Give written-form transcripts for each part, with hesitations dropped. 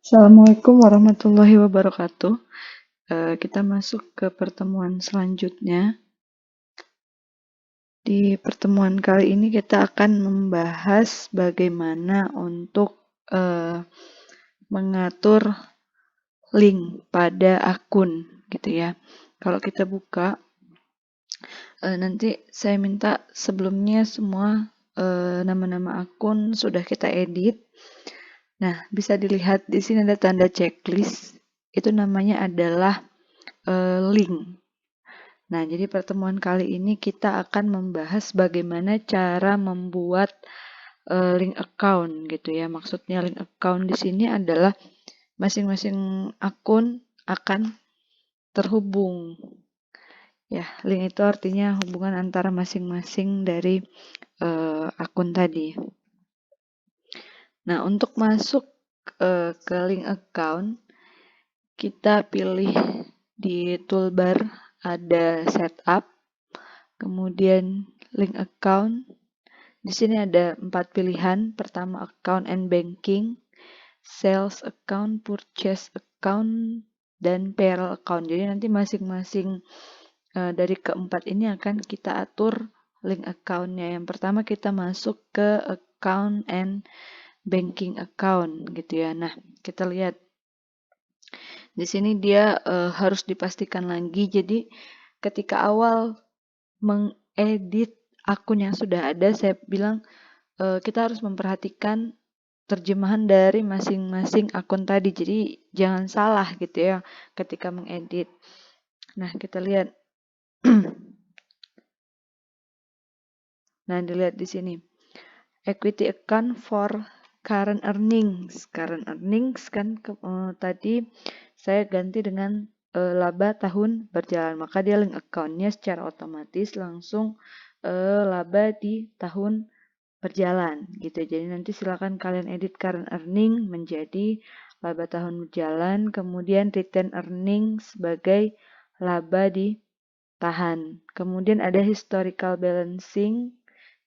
Assalamualaikum warahmatullahi wabarakatuh. Kita masuk ke pertemuan selanjutnya. Di pertemuan kali ini kita akan membahas bagaimana untuk mengatur link pada akun, gitu ya. Kalau kita buka, nanti saya minta sebelumnya semua nama-nama akun sudah kita edit. Nah, bisa dilihat di sini ada tanda checklist. Itu namanya adalah link. Nah, jadi pertemuan kali ini kita akan membahas bagaimana cara membuat link account gitu ya. Maksudnya link account di sini adalah masing-masing akun akan terhubung. Ya, link itu artinya hubungan antara masing-masing dari akun tadi. Nah, untuk masuk ke link account, kita pilih di toolbar ada setup, kemudian link account. Di sini ada 4 pilihan. Pertama, account and banking, sales account, purchase account, dan payroll account. Jadi nanti masing-masing dari keempat ini akan kita atur link account-nya. Yang pertama kita masuk ke account and banking account gitu ya. Nah, kita lihat di sini dia harus dipastikan lagi. Jadi ketika awal mengedit akun yang sudah ada, saya bilang kita harus memperhatikan terjemahan dari masing-masing akun tadi. Jadi jangan salah gitu ya ketika mengedit. Nah, kita lihat. Nah, dilihat di sini. Equity account for current earnings. Current earnings kan tadi saya ganti dengan laba tahun berjalan. Maka dia link account-nya secara otomatis langsung laba di tahun berjalan gitu. Jadi nanti silakan kalian edit current earning menjadi laba tahun berjalan, kemudian return earning sebagai laba di tahan. Kemudian ada historical balancing.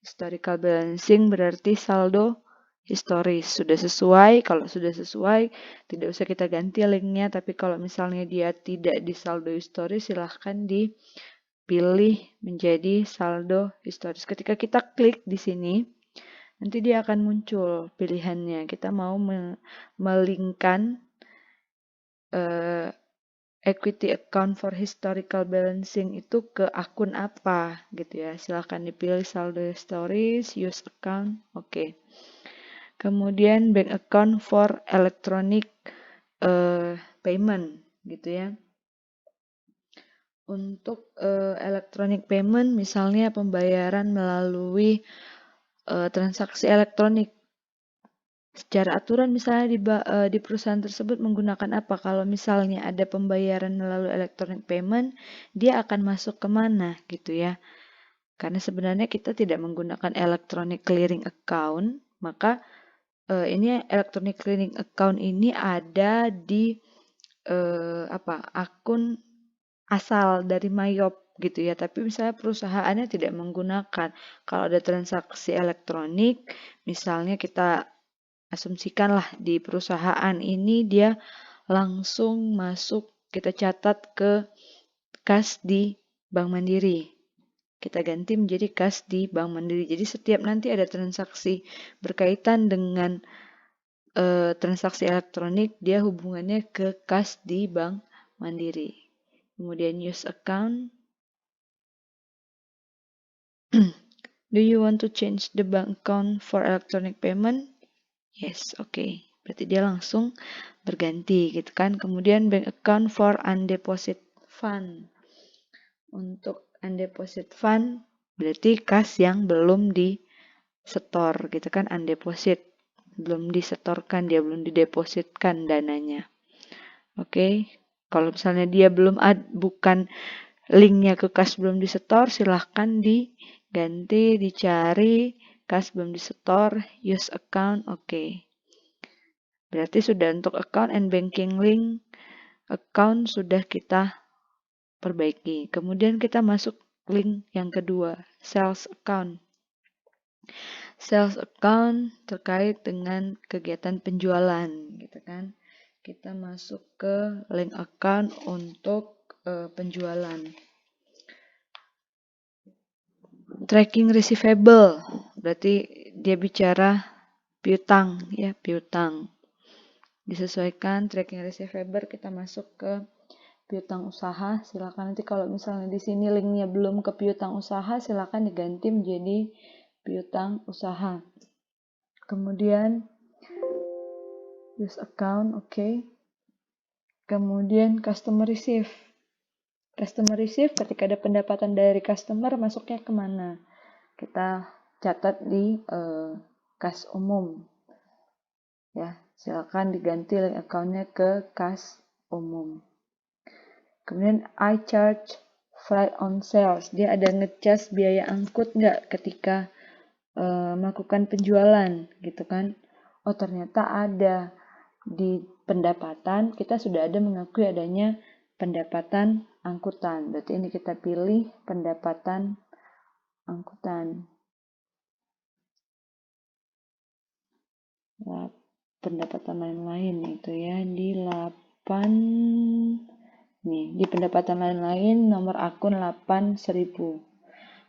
Historical balancing berarti saldo historis. Sudah sesuai, kalau sudah sesuai tidak usah kita ganti linknya, tapi kalau misalnya dia tidak di saldo historis silahkan dipilih menjadi saldo historis. Ketika kita klik di sini, nanti dia akan muncul pilihannya. Kita mau melingkan equity account for historical balancing itu ke akun apa gitu ya. Silahkan dipilih saldo historis, use account, oke. Kemudian bank account for electronic payment gitu ya. Untuk electronic payment misalnya pembayaran melalui transaksi elektronik. Secara aturan misalnya di perusahaan tersebut menggunakan apa? Kalau misalnya ada pembayaran melalui electronic payment, dia akan masuk kemana gitu ya. Karena sebenarnya kita tidak menggunakan electronic clearing account, maka ini electronic clearing account ini ada di akun asal dari Mayop gitu ya. Tapi misalnya perusahaannya tidak menggunakan. Kalau ada transaksi elektronik, misalnya kita asumsikanlah di perusahaan ini dia langsung masuk, kita catat ke kas di Bank Mandiri. Kita ganti menjadi kas di Bank Mandiri. Jadi setiap nanti ada transaksi berkaitan dengan transaksi elektronik, dia hubungannya ke kas di Bank Mandiri. Kemudian use account. Do you want to change the bank account for electronic payment? Yes, okay. Berarti dia langsung berganti gitu kan. Kemudian bank account for undeposit fund. Untuk undeposit fund berarti kas yang belum di setor gitu kan, undeposit. Belum disetorkan, dia belum didepositkan dananya. Oke. Kalau misalnya dia bukan linknya ke kas belum disetor, silahkan diganti, dicari kas belum disetor, use account, oke. Berarti sudah untuk account and banking link, account sudah kita perbaiki. Kemudian kita masuk link yang kedua, sales account. Sales account terkait dengan kegiatan penjualan gitu kan. kita masuk ke link account untuk penjualan. Tracking receivable, berarti dia bicara piutang ya, piutang. Disesuaikan tracking receivable, kita masuk ke piutang usaha. Silakan nanti kalau misalnya di sini linknya belum ke piutang usaha, silakan diganti menjadi piutang usaha. Kemudian use account, oke. Kemudian customer receive. Customer receive, ketika ada pendapatan dari customer, masuknya kemana? Kita catat di kas umum. Ya, silakan diganti link account-nya ke kas umum. Kemudian I charge freight on sales. Dia ada ngecas biaya angkut nggak ketika melakukan penjualan, gitu kan? Oh, ternyata ada. Di pendapatan, kita sudah ada mengakui adanya pendapatan angkutan. Berarti ini kita pilih pendapatan angkutan. Nah, pendapatan lain-lain itu ya di 8 nih, di pendapatan lain-lain nomor akun 8.000.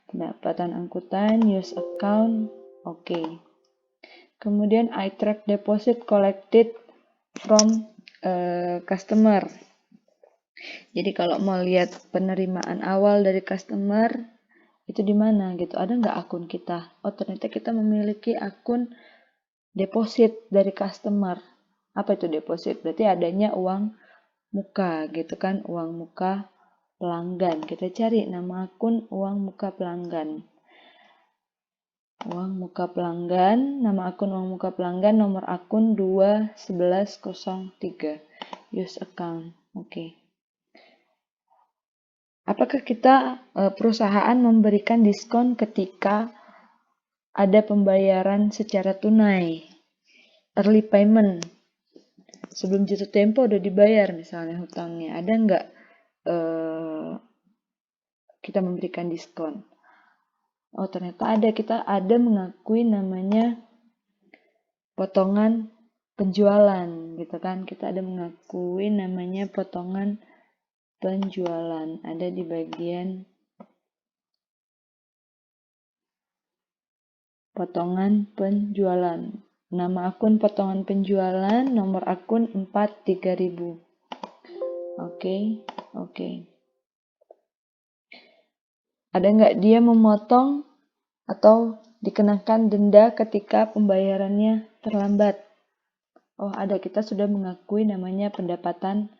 Pendapatan angkutan, use account, oke. Kemudian I track deposit collected from customer. Jadi kalau mau lihat penerimaan awal dari customer itu di mana gitu, ada nggak akun kita? Oh, ternyata kita memiliki akun deposit dari customer. Apa itu deposit? Berarti adanya uang muka gitu kan, uang muka pelanggan. Kita cari nama akun uang muka pelanggan. Uang muka pelanggan, nama akun uang muka pelanggan, nomor akun 21103. Use account. Oke. Apakah kita perusahaan memberikan diskon ketika ada pembayaran secara tunai? Early payment. Sebelum jatuh tempo udah dibayar misalnya hutangnya. Ada nggak kita memberikan diskon? Oh, ternyata ada, kita ada mengakui namanya potongan penjualan gitu kan. Kita ada mengakui namanya potongan penjualan. Ada di bagian potongan penjualan. Nama akun potongan penjualan, nomor akun 43000. Oke. Ada nggak dia memotong atau dikenakan denda ketika pembayarannya terlambat? Oh, ada, kita sudah mengakui namanya pendapatan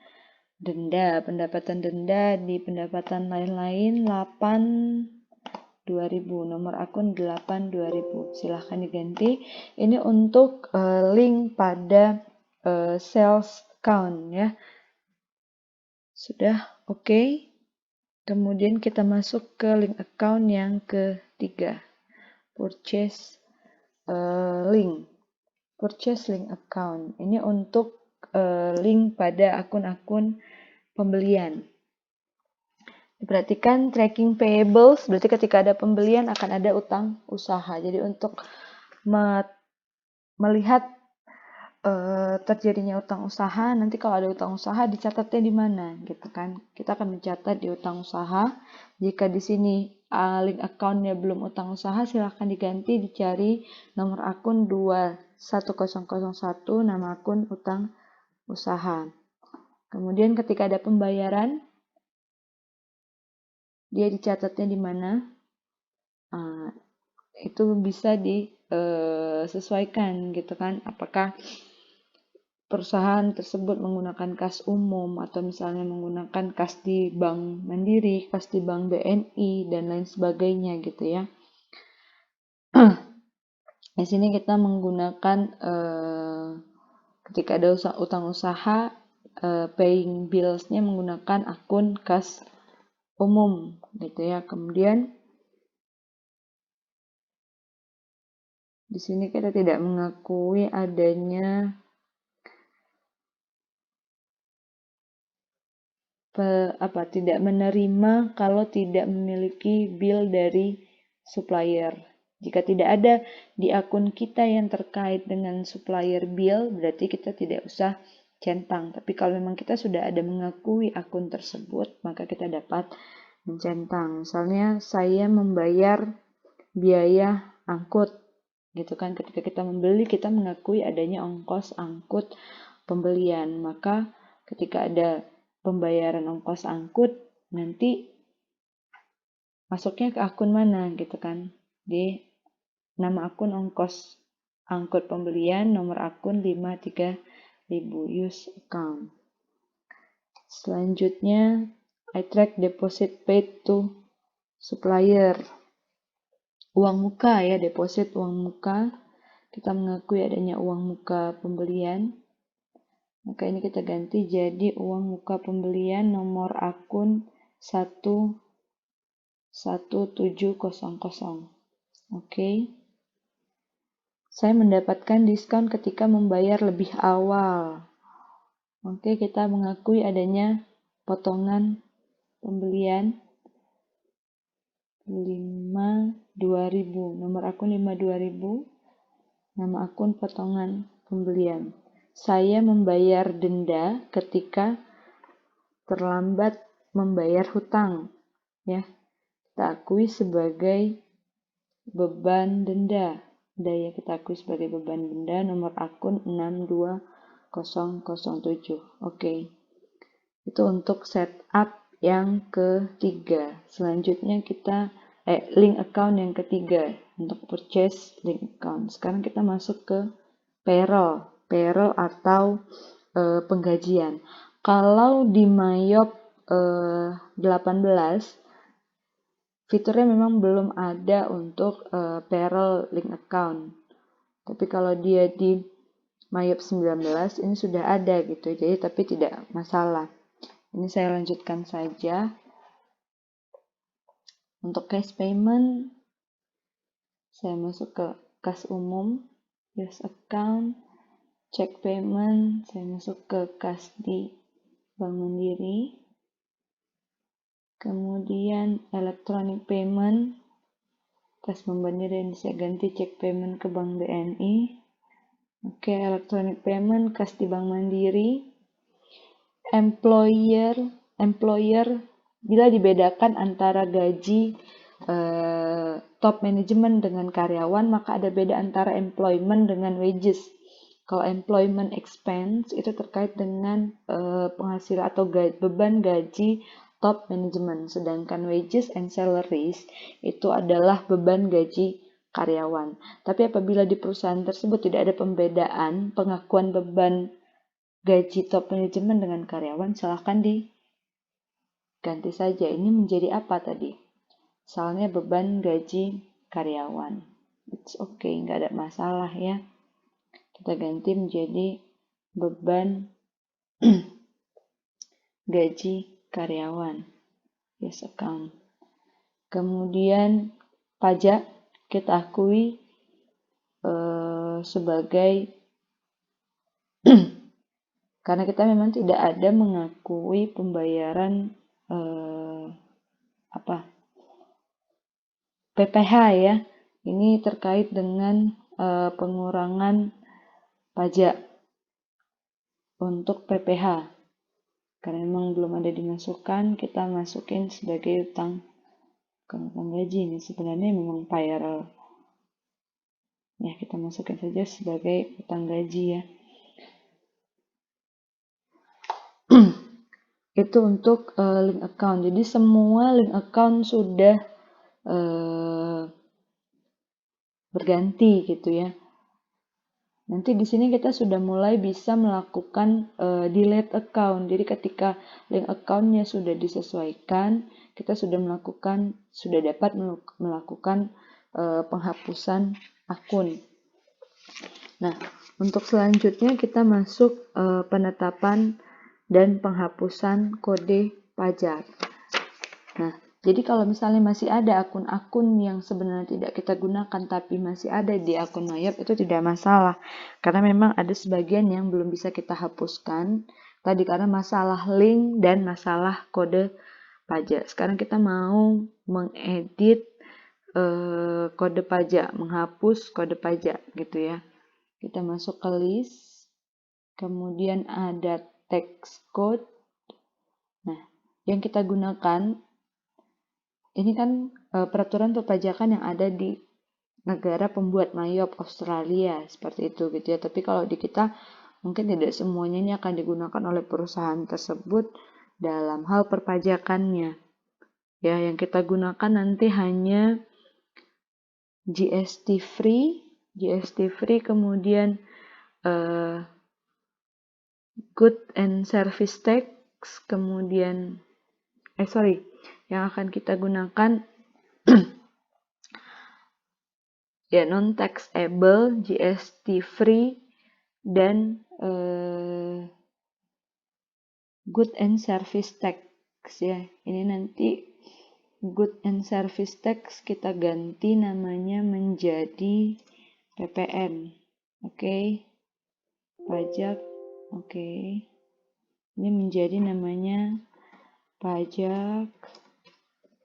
denda. Pendapatan denda di pendapatan lain-lain 8.2000, nomor akun 8.2000. Silahkan diganti. Ini untuk link pada sales account ya. Sudah oke. Kemudian kita masuk ke link account yang ketiga. Purchase link. Purchase link account. Ini untuk link pada akun-akun pembelian. Diperhatikan tracking payables, berarti ketika ada pembelian akan ada utang usaha. Jadi untuk melihat terjadinya utang usaha, nanti kalau ada utang usaha dicatatnya di mana gitu kan. Kita akan mencatat di utang usaha. Jika di sini link account-nya belum utang usaha, silahkan diganti, dicari nomor akun 21001, nama akun utang usaha. Kemudian ketika ada pembayaran, dia dicatatnya di mana? Itu bisa disesuaikan gitu kan. Apakah perusahaan tersebut menggunakan kas umum atau misalnya menggunakan kas di Bank Mandiri, kas di Bank BNI dan lain sebagainya gitu ya. Di sini kita menggunakan ketika ada utang usaha, paying bills-nya menggunakan akun kas umum gitu ya. Kemudian di sini kita tidak mengakui adanya tidak menerima kalau tidak memiliki bill dari supplier. Jika tidak ada di akun kita yang terkait dengan supplier bill, berarti kita tidak usah centang. Tapi kalau memang kita sudah ada mengakui akun tersebut, maka kita dapat mencentang. Misalnya saya membayar biaya angkut, gitu kan. Ketika kita membeli, kita mengakui adanya ongkos angkut pembelian. Maka ketika ada pembayaran ongkos angkut, nanti masuknya ke akun mana gitu kan. Di nama akun ongkos angkut pembelian, nomor akun 53000 use account. Selanjutnya, I track deposit paid to supplier. Uang muka ya, deposit uang muka. Kita mengakui adanya uang muka pembelian. Maka ini kita ganti jadi uang muka pembelian nomor akun 11700. Oke. Saya mendapatkan diskon ketika membayar lebih awal. Oke, kita mengakui adanya potongan pembelian 5.2000, nomor akun 5.2000, nama akun potongan pembelian. Saya membayar denda ketika terlambat membayar hutang, ya. Kita akui sebagai beban denda. Daya kita akui sebagai beban denda, nomor akun 62007. Oke. Itu untuk setup yang ketiga. Selanjutnya kita link account yang ketiga untuk purchase link account. Sekarang kita masuk ke payroll atau penggajian. Kalau di Mayop 18 fiturnya memang belum ada untuk payroll link account. Tapi kalau dia di Mayop 19 ini sudah ada gitu. Jadi tapi tidak masalah. Ini saya lanjutkan saja. Untuk cash payment, saya masuk ke kas umum, use account, check payment, saya masuk ke kas di Bank Mandiri. Kemudian electronic payment, kas Bank Mandiri, saya ganti check payment ke Bank BNI. Oke, electronic payment, kas di Bank Mandiri. Employer, bila dibedakan antara gaji top management dengan karyawan, maka ada beda antara employment dengan wages. Kalau employment expense itu terkait dengan penghasilan atau beban gaji top management, sedangkan wages and salaries itu adalah beban gaji karyawan. Tapi apabila di perusahaan tersebut tidak ada pembedaan pengakuan beban gaji top manajemen dengan karyawan, silahkan diganti saja. Ini menjadi apa tadi? Misalnya beban gaji karyawan. It's okay, nggak ada masalah ya. Kita ganti menjadi beban gaji karyawan. Yes, account. Kemudian pajak kita akui sebagai karena kita memang tidak ada mengakui pembayaran PPH ya. Ini terkait dengan pengurangan pajak untuk PPH. Karena memang belum ada dimasukkan, kita masukin sebagai utang gaji. Ini sebenarnya memang payroll. Ya, kita masukin saja sebagai utang gaji ya. Itu untuk link account. Jadi semua link account sudah berganti gitu ya. Nanti di sini kita sudah mulai bisa melakukan delete account. Jadi ketika link accountnya sudah disesuaikan, kita sudah dapat melakukan penghapusan akun. Nah, untuk selanjutnya kita masuk penetapan dan penghapusan kode pajak. Nah, jadi kalau misalnya masih ada akun-akun yang sebenarnya tidak kita gunakan tapi masih ada di akun Mayop, itu tidak masalah. Karena memang ada sebagian yang belum bisa kita hapuskan tadi karena masalah link dan masalah kode pajak. Sekarang kita mau mengedit kode pajak, menghapus kode pajak gitu ya. Kita masuk ke list. kemudian ada tax code. Nah, yang kita gunakan ini kan peraturan perpajakan yang ada di negara pembuat MYOB Australia, seperti itu gitu ya. Tapi kalau di kita mungkin tidak semuanya ini akan digunakan oleh perusahaan tersebut dalam hal perpajakannya. Ya, yang kita gunakan nanti hanya GST free, kemudian good and service tax, kemudian yang akan kita gunakan ya non taxable, GST free, dan good and service tax ya. Ini nanti good and service tax kita ganti namanya menjadi PPN. Oke. Pajak. Oke. Ini menjadi namanya pajak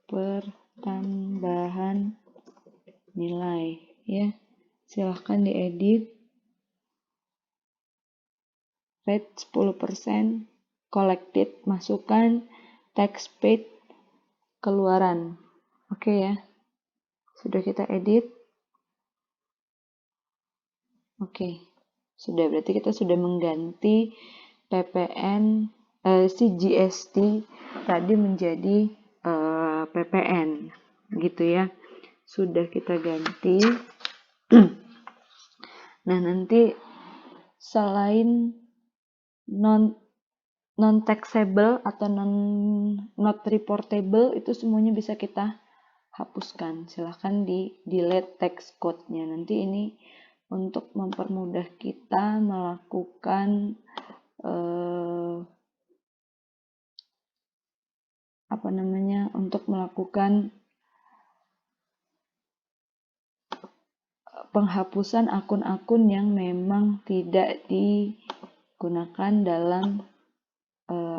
pertambahan nilai ya. Silahkan diedit. Rate 10%, collected masukkan, tax paid keluaran. Oke ya. Sudah kita edit. Oke. Sudah, berarti kita sudah mengganti PPN si GST tadi menjadi PPN gitu ya. Sudah kita ganti. Nah, nanti selain non taxable atau not reportable itu semuanya bisa kita hapuskan. Silahkan di delete tax code-nya. Nanti ini untuk mempermudah kita melakukan untuk melakukan penghapusan akun-akun yang memang tidak digunakan dalam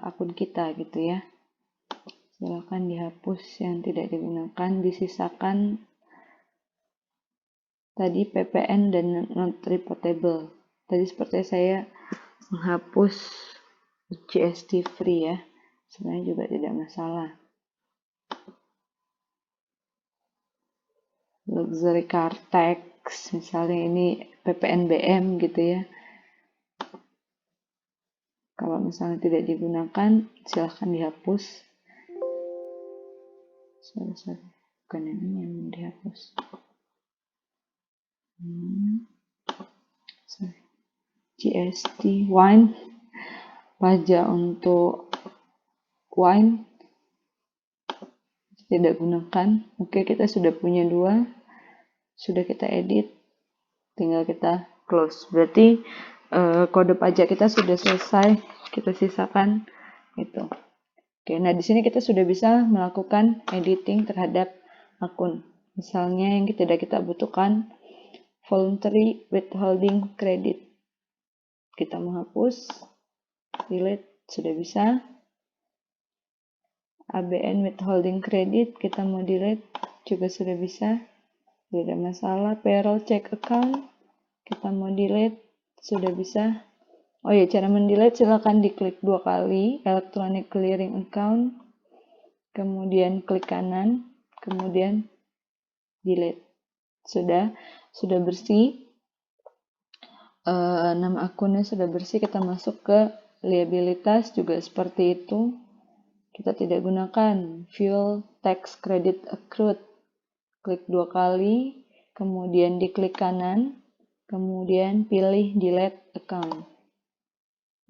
akun kita gitu ya. Silakan dihapus yang tidak digunakan, disisakan tadi PPN dan not reportable. Tadi seperti saya menghapus GST free ya. Sebenarnya juga tidak masalah. Luxury car tax, misalnya ini PPNBM gitu ya. Kalau misalnya tidak digunakan, silahkan dihapus. Sorry. Bukan ini yang dihapus. GST wine, pajak untuk wine tidak gunakan. Oke, kita sudah punya 2, sudah kita edit, tinggal kita close. Berarti kode pajak kita sudah selesai, kita sisakan gitu. Oke, nah di sini kita sudah bisa melakukan editing terhadap akun. Misalnya yang tidak kita butuhkan, voluntary withholding credit. Kita menghapus, delete, sudah bisa. ABN withholding credit, kita mau delete, juga sudah bisa. Tidak ada masalah. Payroll check account, kita mau delete, sudah bisa. Oh ya, cara mendelete silakan diklik 2 kali, electronic clearing account, kemudian klik kanan, kemudian delete. Sudah bersih. Nama akunnya sudah bersih, kita masuk ke liabilitas juga seperti itu. Kita tidak gunakan fuel tax credit accrued. Klik 2 kali, kemudian diklik kanan, kemudian pilih delete account.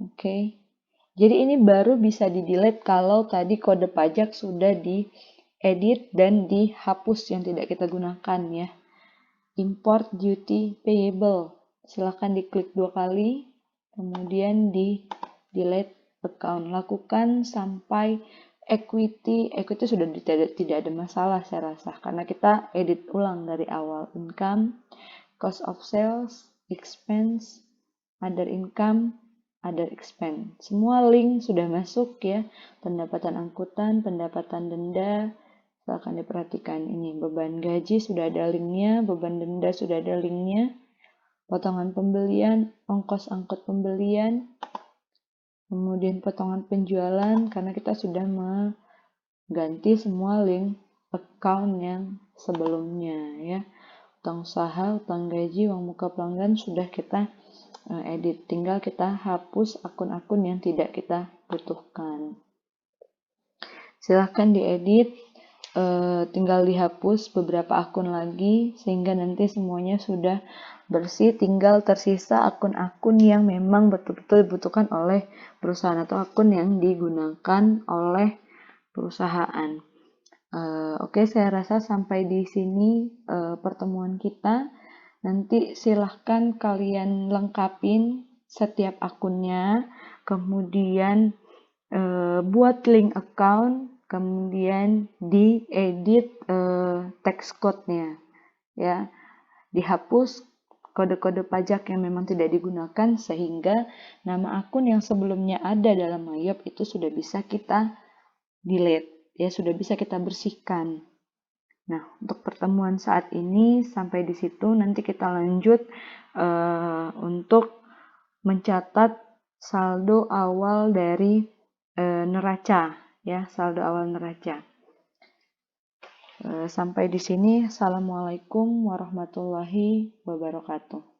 Oke. Jadi ini baru bisa di-delete kalau tadi kode pajak sudah diedit dan dihapus yang tidak kita gunakan ya. Import duty payable. Silahkan diklik 2 kali, kemudian di delete account. Lakukan sampai equity sudah tidak ada masalah saya rasa, karena kita edit ulang dari awal. Income, cost of sales, expense, other income, other expense. Semua link sudah masuk ya. Pendapatan angkutan, pendapatan denda, silahkan diperhatikan ini. Beban gaji sudah ada linknya, beban denda sudah ada linknya. potongan pembelian, ongkos angkut pembelian, kemudian potongan penjualan karena kita sudah mengganti semua link account yang sebelumnya ya. Utang usaha, utang gaji, uang muka pelanggan sudah kita edit. Tinggal kita hapus akun-akun yang tidak kita butuhkan. Silahkan diedit, tinggal dihapus beberapa akun lagi sehingga nanti semuanya sudah bersih, tinggal tersisa akun-akun yang memang betul-betul dibutuhkan oleh perusahaan atau akun yang digunakan oleh perusahaan. Oke, saya rasa sampai di sini pertemuan kita. Nanti silahkan kalian lengkapin setiap akunnya, kemudian buat link account, kemudian diedit text code-nya, ya, dihapus kode-kode pajak yang memang tidak digunakan sehingga nama akun yang sebelumnya ada dalam MyYob itu sudah bisa kita delete, ya, sudah bisa kita bersihkan. Nah, untuk pertemuan saat ini sampai di situ. Nanti kita lanjut untuk mencatat saldo awal dari neraca, ya, saldo awal neraca. Sampai di sini. Assalamualaikum warahmatullahi wabarakatuh.